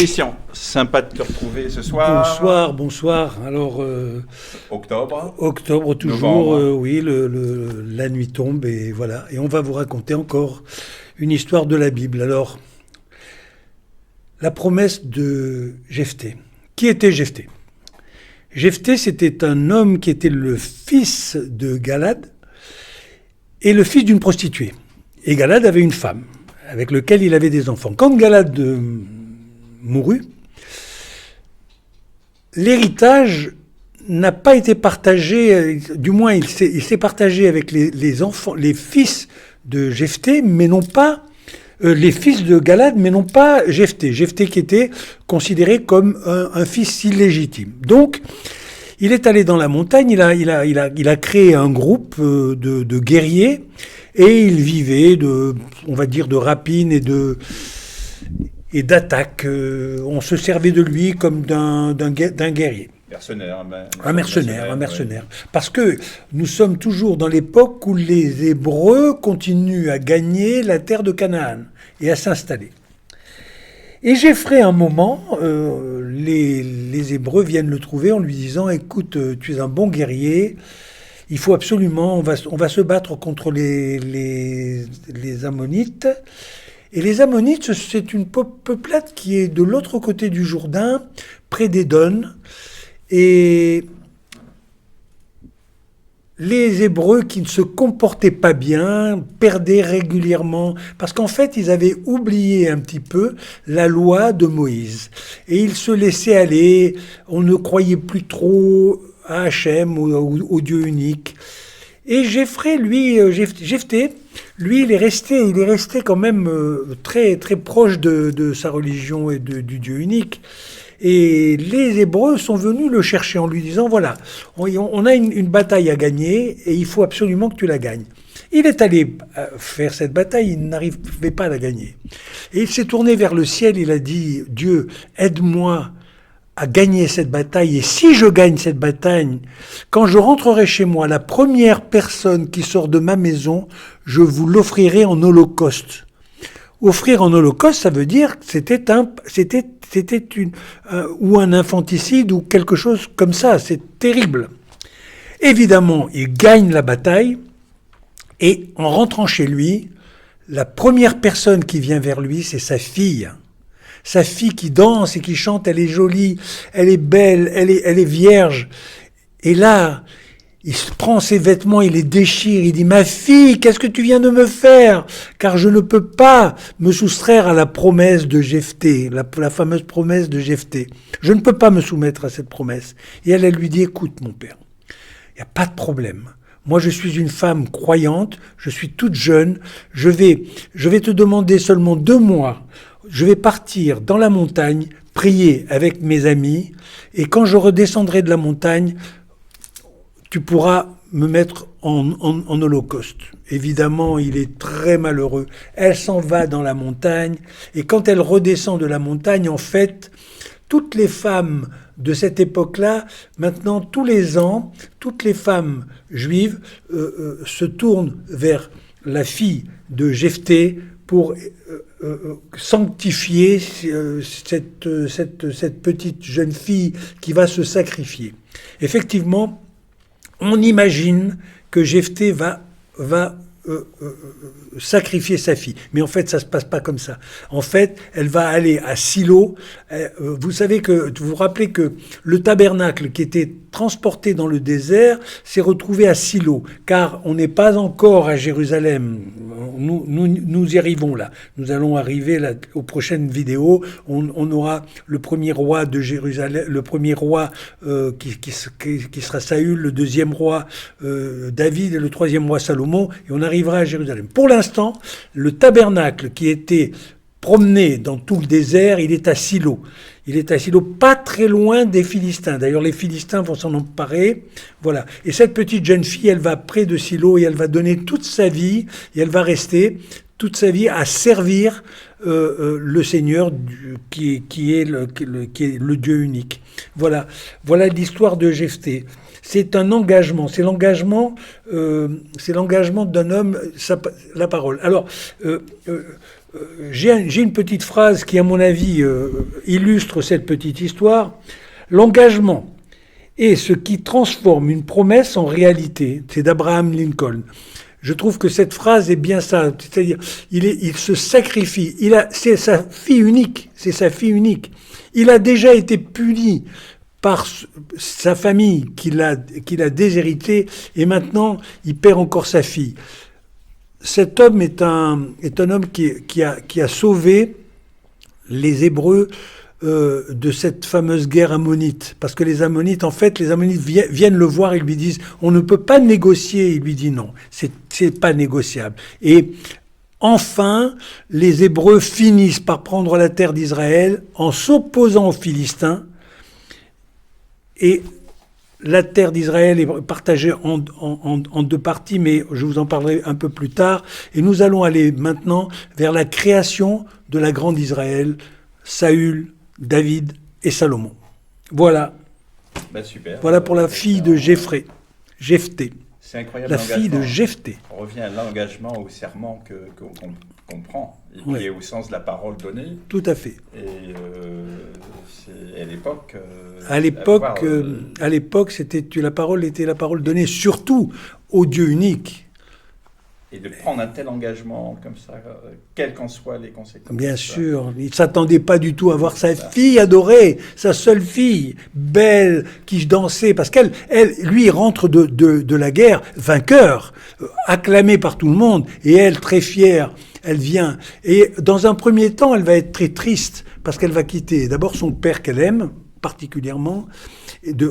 Christian, sympa de te retrouver ce soir. Bonsoir. Alors, Octobre toujours, oui, la nuit tombe et voilà. Et on va vous raconter encore une histoire de la Bible. Alors, la promesse de Jephthé. Qui était Jephthé ? Jephthé, c'était un homme qui était le fils de Galad et le fils d'une prostituée. Et Galad avait une femme avec laquelle il avait des enfants. Quand Galad mourut, l'héritage n'a pas été partagé, du moins il s'est partagé avec les enfants, les fils de Jephthé, mais non pas les fils de Galad, mais non pas Jephthé. Jephthé qui était considéré comme un fils illégitime. Donc, il est allé dans la montagne, il a créé un groupe de guerriers et il vivait on va dire, de rapines et d'attaques. On se servait de lui comme d'un guerrier. Un mercenaire. Parce que nous sommes toujours dans l'époque où les Hébreux continuent à gagner la terre de Canaan et à s'installer. Et Jephthé, un moment, les Hébreux viennent le trouver en lui disant « Écoute, tu es un bon guerrier, il faut absolument, on va se battre contre les Ammonites. » Et les Ammonites, c'est une peuplade qui est de l'autre côté du Jourdain, près d'Édon. Et les Hébreux qui ne se comportaient pas bien perdaient régulièrement, parce qu'en fait, ils avaient oublié un petit peu la loi de Moïse. Et ils se laissaient aller, on ne croyait plus trop à Hachem, au Dieu unique. Et Jephthé, lui, il est resté quand même très, très proche de sa religion et du Dieu unique. Et les Hébreux sont venus le chercher en lui disant, voilà, on a une bataille à gagner et il faut absolument que tu la gagnes. Il est allé faire cette bataille, il n'arrivait pas à la gagner. Et il s'est tourné vers le ciel, il a dit, Dieu, aide-moi à gagner cette bataille. Et si je gagne cette bataille, quand je rentrerai chez moi, la première personne qui sort de ma maison, je vous l'offrirai en holocauste. Offrir en holocauste, ça veut dire que c'était ou un infanticide ou quelque chose comme ça. C'est terrible. Évidemment, il gagne la bataille et en rentrant chez lui, la première personne qui vient vers lui, c'est sa fille. Sa fille qui danse et qui chante, elle est jolie, elle est belle, elle est vierge. Et là, il prend ses vêtements, il les déchire, il dit « Ma fille, qu'est-ce que tu viens de me faire ? Car je ne peux pas me soustraire à la promesse de Jephthé, la fameuse promesse de Jephthé. Je ne peux pas me soumettre à cette promesse. » Et elle lui dit « Écoute, mon père, il n'y a pas de problème. Moi, je suis une femme croyante, je suis toute jeune, je vais te demander seulement 2 mois. Je vais partir dans la montagne, prier avec mes amis, et quand je redescendrai de la montagne, tu pourras me mettre en holocauste. » Évidemment, il est très malheureux. Elle s'en va dans la montagne, et quand elle redescend de la montagne, en fait, toutes les femmes de cette époque-là, maintenant, tous les ans, toutes les femmes juives se tournent vers la fille de Jephthé pour sanctifier cette petite jeune fille qui va se sacrifier. Effectivement, on imagine que Jephthé va sacrifier sa fille. Mais en fait, ça se passe pas comme ça. En fait, elle va aller à Silo. Vous vous rappelez que le tabernacle qui était transporté dans le désert s'est retrouvé à Silo, car on n'est pas encore à Jérusalem. Nous y arrivons là. Nous allons arriver là, aux prochaines vidéos. On aura le premier roi de Jérusalem, le premier roi qui sera Saül, le deuxième roi David et le troisième roi Salomon, et on arrivera à Jérusalem. Pour l'instant, le tabernacle qui était promené dans tout le désert, il est à Silo. Il est à Silo, pas très loin des Philistins. D'ailleurs, les Philistins vont s'en emparer. Voilà. Et cette petite jeune fille, elle va près de Silo et elle va donner toute sa vie, et elle va rester toute sa vie à servir le Seigneur qui est le Dieu unique. Voilà l'histoire de Jephthé. C'est un engagement, c'est l'engagement d'un homme, la parole. Alors, j'ai une petite phrase qui, à mon avis, illustre cette petite histoire. L'engagement est ce qui transforme une promesse en réalité. C'est d'Abraham Lincoln. Je trouve que cette phrase est bien ça. C'est-à-dire, il se sacrifie. C'est sa fille unique. C'est sa fille unique. Il a déjà été puni par sa famille qu'il a déshéritée, et maintenant, il perd encore sa fille. Cet homme est un homme qui a sauvé les Hébreux de cette fameuse guerre ammonite. Parce que les Ammonites, viennent le voir et lui disent « On ne peut pas négocier ». Il lui dit « Non, c'est pas négociable ». Et enfin, les Hébreux finissent par prendre la terre d'Israël en s'opposant aux Philistins. Et la terre d'Israël est partagée en deux parties, mais je vous en parlerai un peu plus tard. Et nous allons aller maintenant vers la création de la grande Israël, Saül, David et Salomon. Voilà. Ben super. Voilà pour la fille de Jephthé. C'est incroyable. La fille de Jephthé. On revient à l'engagement, au serment qu'on prend, et puis au sens de la parole donnée. Tout à fait. Et à l'époque. À l'époque, la parole était la parole donnée, surtout au Dieu unique. Et de prendre un tel engagement comme ça, quelles qu'en soient les conséquences. Bien sûr, il ne s'attendait pas du tout à voir sa fille adorée, sa seule fille, belle, qui dansait, parce lui, rentre de la guerre vainqueur, acclamé par tout le monde, et elle, très fière, elle vient. Et dans un premier temps, elle va être très triste, parce qu'elle va quitter d'abord son père qu'elle aime, particulièrement.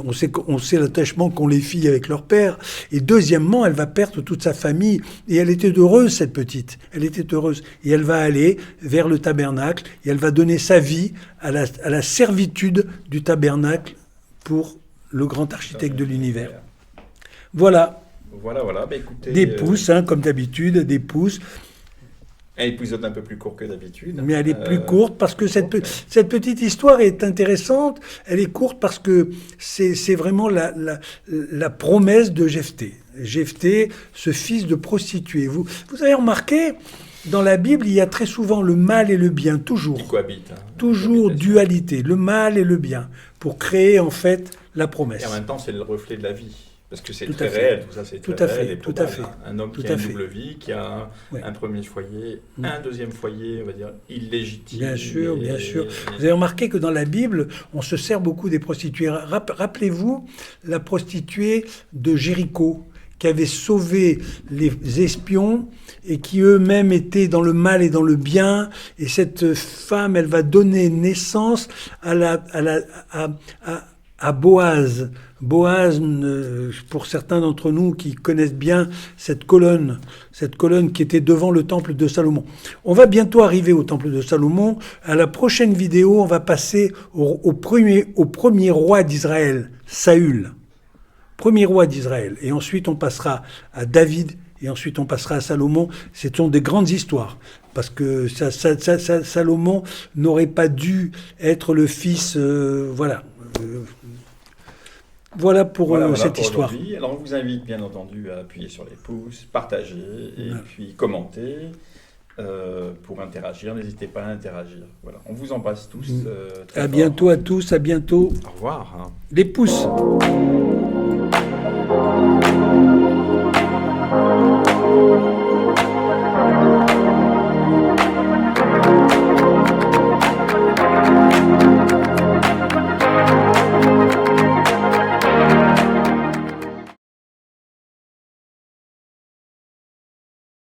On sait l'attachement qu'ont les filles avec leur père. Et deuxièmement, elle va perdre toute sa famille. Et elle était heureuse, cette petite. Elle était heureuse. Et elle va aller vers le tabernacle. Et elle va donner sa vie à la servitude du tabernacle pour le grand architecte de l'univers. Voilà. Voilà. Bah, écoutez, des pouces, comme d'habitude, des pouces. Un épisode un peu plus court que d'habitude. Mais elle est plus courte parce que cette petite histoire est intéressante. Elle est courte parce que c'est vraiment la promesse de Jephthé. Jephthé, ce fils de prostituée. Vous avez remarqué, dans la Bible, il y a très souvent le mal et le bien, toujours. Qui cohabitent. Toujours dualité, le mal et le bien, pour créer en fait la promesse. Et en même temps, c'est le reflet de la vie. Parce que c'est très réel, tout ça, c'est très réel. Tout à fait. Un homme qui a une double vie, qui a un premier foyer, un deuxième foyer, on va dire, illégitime. Bien sûr. Vous avez remarqué que dans la Bible, on se sert beaucoup des prostituées. Rappelez-vous la prostituée de Jéricho, qui avait sauvé les espions et qui eux-mêmes étaient dans le mal et dans le bien. Et cette femme, elle va donner naissance à Boaz. Boaz, pour certains d'entre nous qui connaissent bien cette colonne qui était devant le temple de Salomon. On va bientôt arriver au temple de Salomon. À la prochaine vidéo, on va passer au premier roi d'Israël, Saül. Premier roi d'Israël. Et ensuite, on passera à David, et ensuite, on passera à Salomon. Ce sont des grandes histoires. Parce que Salomon n'aurait pas dû être le fils... Voilà pour cette histoire. Alors, on vous invite bien entendu à appuyer sur les pouces, partager et puis commenter pour interagir. N'hésitez pas à interagir. Voilà. On vous embrasse tous. À bientôt à tous, à bientôt. Au revoir. Les pouces.